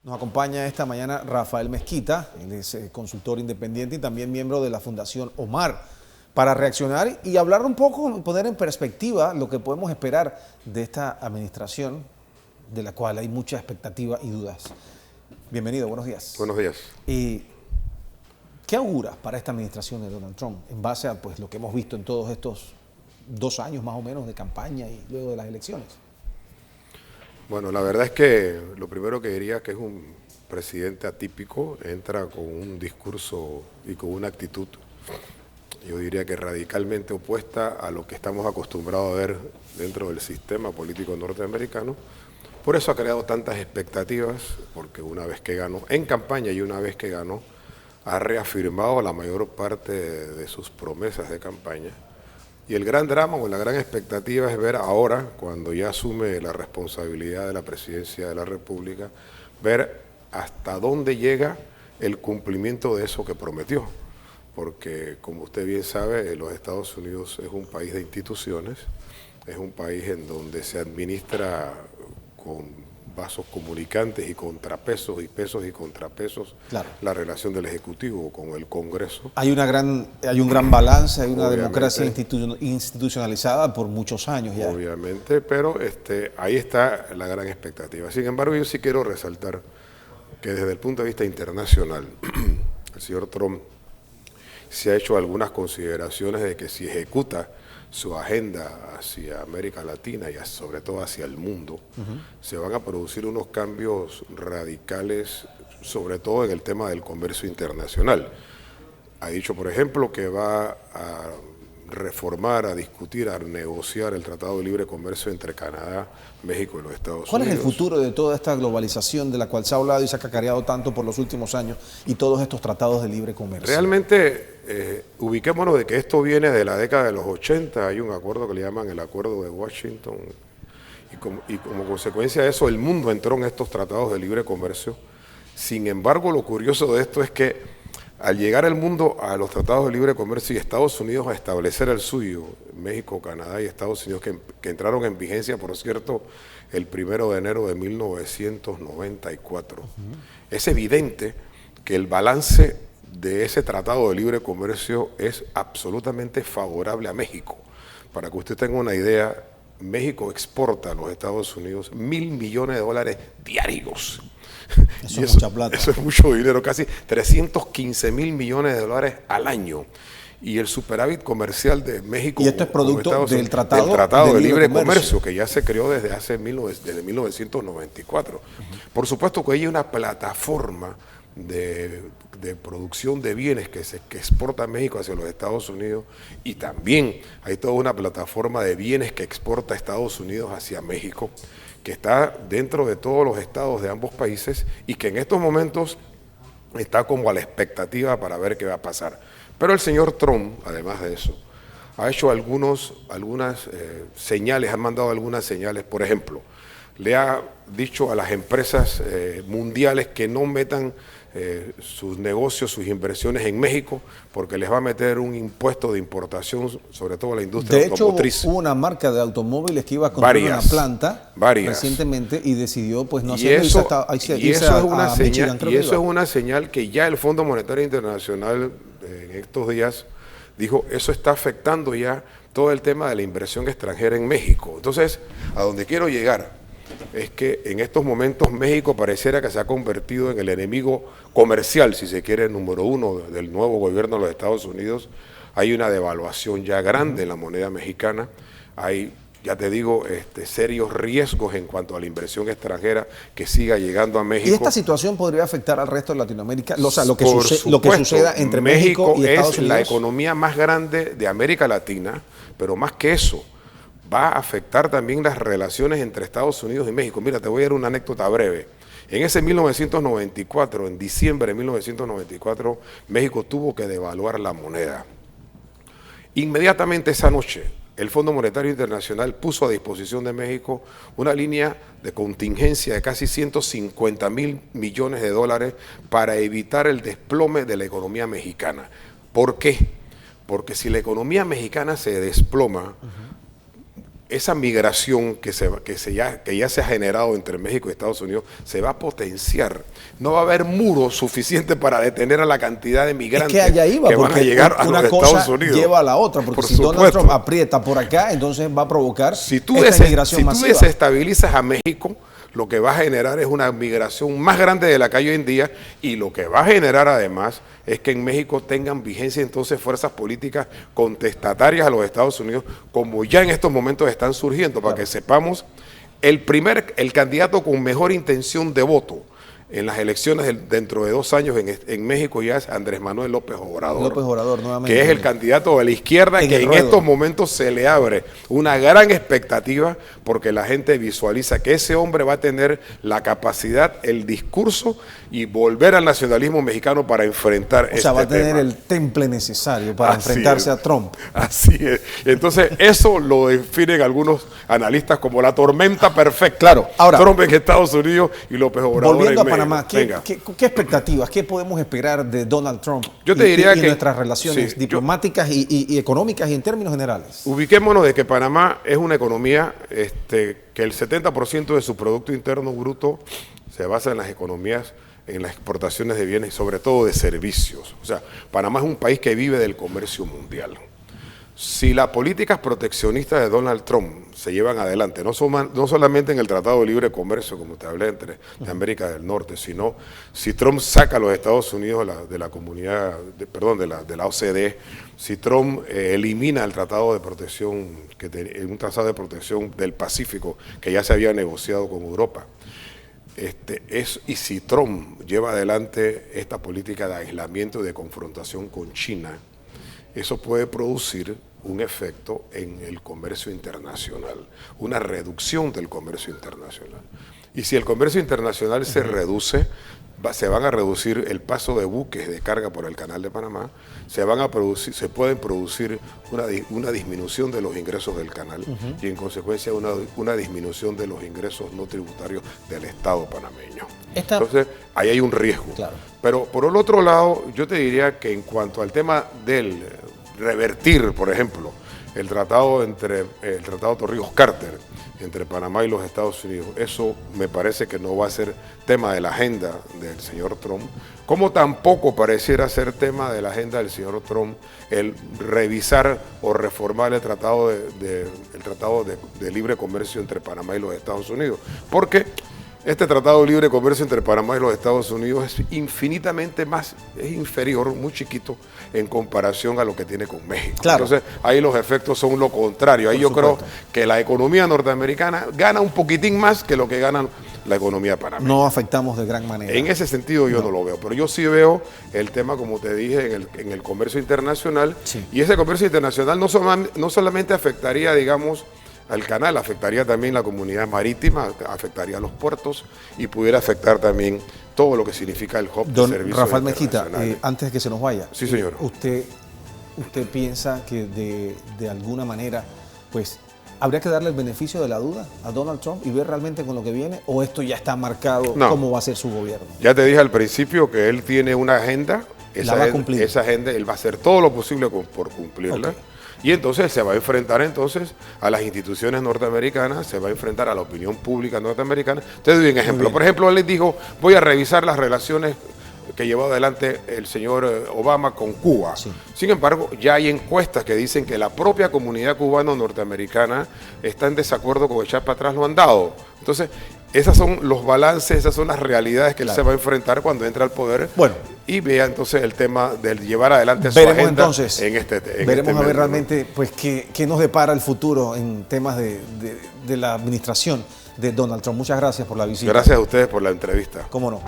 Nos acompaña esta mañana Rafael Mezquita, él es consultor independiente y también miembro de la Fundación Omar, para reaccionar y hablar un poco, poner en perspectiva lo que podemos esperar de esta administración, de la cual hay mucha expectativa y dudas. Bienvenido, buenos días. Buenos días. ¿Y qué auguras para esta administración de Donald Trump en base a lo que hemos visto en todos estos 2 años más o menos de campaña y luego de las elecciones? Bueno, la verdad es que lo primero que diría es que es un presidente atípico, entra con un discurso y con una actitud, yo diría que radicalmente opuesta a lo que estamos acostumbrados a ver dentro del sistema político norteamericano. Por eso ha creado tantas expectativas, porque una vez que ganó en campaña y una vez que ganó, ha reafirmado la mayor parte de sus promesas de campaña. Y el gran drama o la gran expectativa es ver ahora, cuando ya asume la responsabilidad de la presidencia de la República, ver hasta dónde llega el cumplimiento de eso que prometió. Porque, como usted bien sabe, los Estados Unidos es un país de instituciones, es un país en donde se administra con vasos comunicantes y contrapesos y pesos y contrapesos, claro, la relación del Ejecutivo con el Congreso. Hay un gran balance, hay una democracia institucionalizada por muchos años ya. Obviamente, pero ahí está la gran expectativa. Sin embargo, yo sí quiero resaltar que desde el punto de vista internacional, el señor Trump se ha hecho algunas consideraciones de que si ejecuta su agenda hacia América Latina y sobre todo hacia el mundo, se van a producir unos cambios radicales, sobre todo en el tema del comercio internacional. Ha dicho, por ejemplo, que va a reformar, a discutir, a negociar el Tratado de Libre Comercio entre Canadá, México y los Estados Unidos. ¿Cuál es el futuro de toda esta globalización de la cual se ha hablado y se ha cacareado tanto por los últimos años y todos estos tratados de libre comercio? Realmente, ubiquémonos de que esto viene de la década de los 80, hay un acuerdo que le llaman el Acuerdo de Washington, y como consecuencia de eso el mundo entró en estos tratados de libre comercio. Sin embargo, lo curioso de esto es que al llegar el mundo a los tratados de libre comercio y Estados Unidos a establecer el suyo, México, Canadá y Estados Unidos, que entraron en vigencia, por cierto, el 1 de enero de 1994, es evidente que el balance de ese tratado de libre comercio es absolutamente favorable a México. Para que usted tenga una idea, México exporta a los Estados Unidos $1.000 millones diarios. Eso es mucha plata. Eso es mucho dinero, casi 315.000 millones de dólares al año. Y el superávit comercial de México... Y esto es producto del Tratado de Libre Comercio, que ya se creó desde 1994. Por supuesto que hay una plataforma de producción de bienes que exporta México hacia los Estados Unidos, y también hay toda una plataforma de bienes que exporta Estados Unidos hacia México, que está dentro de todos los estados de ambos países y que en estos momentos está como a la expectativa para ver qué va a pasar. Pero el señor Trump, además de eso, ha hecho algunas señales, ha mandado algunas señales. Por ejemplo, le ha dicho a las empresas mundiales que no metan sus negocios, sus inversiones en México, porque les va a meter un impuesto de importación, sobre todo a la industria automotriz. De hecho, hubo una marca de automóviles que iba a construir una planta recientemente y decidió no hacerlo. Y eso es una señal que ya el Fondo Monetario Internacional en estos días dijo, eso está afectando ya todo el tema de la inversión extranjera en México. Entonces, a donde quiero llegar es que en estos momentos México pareciera que se ha convertido en el enemigo comercial, si se quiere, número 1 del nuevo gobierno de los Estados Unidos. Hay una devaluación ya grande en la moneda mexicana, hay, ya te digo, serios riesgos en cuanto a la inversión extranjera que siga llegando a México. ¿Y esta situación podría afectar al resto de Latinoamérica? O sea, lo que suceda entre México y Estados Unidos. Es la economía más grande de América Latina, pero más que eso, va a afectar también las relaciones entre Estados Unidos y México. Mira, te voy a dar una anécdota breve. En ese 1994, en diciembre de 1994, México tuvo que devaluar la moneda. Inmediatamente esa noche, el Fondo Monetario Internacional puso a disposición de México una línea de contingencia de casi 150.000 millones de dólares para evitar el desplome de la economía mexicana. ¿Por qué? Porque si la economía mexicana se desploma, esa migración que ya se ha generado entre México y Estados Unidos se va a potenciar. No va a haber muro suficiente para detener a la cantidad de migrantes que allá iba, que van a llegar a los Estados Unidos. Lleva a la otra, porque si Donald Trump aprieta por acá, entonces va a provocar esta migración masiva. Si tú desestabilizas a México, lo que va a generar es una migración más grande de la que hay hoy en día, y lo que va a generar además es que en México tengan vigencia entonces fuerzas políticas contestatarias a los Estados Unidos, como ya en estos momentos están surgiendo. Para que sepamos, el candidato con mejor intención de voto en las elecciones dentro de 2 años en México ya es Andrés Manuel López Obrador. López Obrador, nuevamente. Que es el candidato de la izquierda, que en estos momentos se le abre una gran expectativa, porque la gente visualiza que ese hombre va a tener la capacidad, el discurso y volver al nacionalismo mexicano para enfrentar este tema. O sea, va a tener el temple necesario para enfrentarse a Trump. Así es. Entonces, eso lo definen algunos analistas como la tormenta perfecta. Claro. Ahora, Trump en Estados Unidos y López Obrador volviendo en a Panamá, México. ¿qué expectativas, qué podemos esperar de Donald Trump Yo te diría que nuestras relaciones diplomáticas y económicas y en términos generales? Ubiquémonos de que Panamá es una economía que el 70% de su Producto Interno Bruto se basa en las economías, en las exportaciones de bienes, sobre todo de servicios. O sea, Panamá es un país que vive del comercio mundial. Si las políticas proteccionistas de Donald Trump se llevan adelante, no solamente en el Tratado de Libre Comercio, como te hablé, de América del Norte, sino si Trump saca a los Estados Unidos de la comunidad, de la OCDE, si Trump elimina el Tratado de Protección, un tratado de protección del Pacífico que ya se había negociado con Europa, y si Trump lleva adelante esta política de aislamiento y de confrontación con China, eso puede producir un efecto en el comercio internacional, una reducción del comercio internacional. Y si el comercio internacional se reduce, se van a reducir el paso de buques de carga por el Canal de Panamá, se pueden producir una disminución de los ingresos del canal y en consecuencia una disminución de los ingresos no tributarios del Estado panameño. Entonces, ahí hay un riesgo. Claro. Pero por el otro lado, yo te diría que en cuanto al tema del revertir, por ejemplo, el tratado Torrijos-Carter entre Panamá y los Estados Unidos, eso me parece que no va a ser tema de la agenda del señor Trump, como tampoco pareciera ser tema de la agenda del señor Trump el revisar o reformar el tratado de libre comercio entre Panamá y los Estados Unidos, porque este tratado de libre comercio entre Panamá y los Estados Unidos es infinitamente es inferior, muy chiquito, en comparación a lo que tiene con México. Claro. Entonces, ahí los efectos son lo contrario. Ahí yo creo que la economía norteamericana gana un poquitín más que lo que gana la economía panameña. No afectamos de gran manera. En ese sentido yo no lo veo, pero yo sí veo el tema, como te dije, en el comercio internacional. Sí. Y ese comercio internacional no solamente afectaría, digamos, al canal, afectaría también la comunidad marítima, afectaría a los puertos y pudiera afectar también todo lo que significa el hub de servicios Rafael Mezquita, internacionales. antes de que se nos vaya. Sí, señor. ¿Usted piensa que de alguna manera, pues, habría que darle el beneficio de la duda a Donald Trump y ver realmente con lo que viene? ¿O esto ya está marcado cómo va a ser su gobierno? Ya te dije al principio que él tiene una agenda. La va a cumplir. Esa agenda, él va a hacer todo lo posible por cumplirla. Okay. Y entonces se va a enfrentar a las instituciones norteamericanas, se va a enfrentar a la opinión pública norteamericana. Te doy un ejemplo. Por ejemplo, él les dijo, voy a revisar las relaciones que llevó adelante el señor Obama con Cuba. Sí. Sin embargo, ya hay encuestas que dicen que la propia comunidad cubano-norteamericana está en desacuerdo con echar para atrás lo andado. Entonces, esos son los balances, esas son las realidades que él se va a enfrentar cuando entra al poder. Bueno, y vea entonces el tema de llevar adelante su agenda entonces, veremos a ver realmente pues qué nos depara el futuro en temas de la administración de Donald Trump. Muchas gracias por la visita. Gracias a ustedes por la entrevista. ¿Cómo no?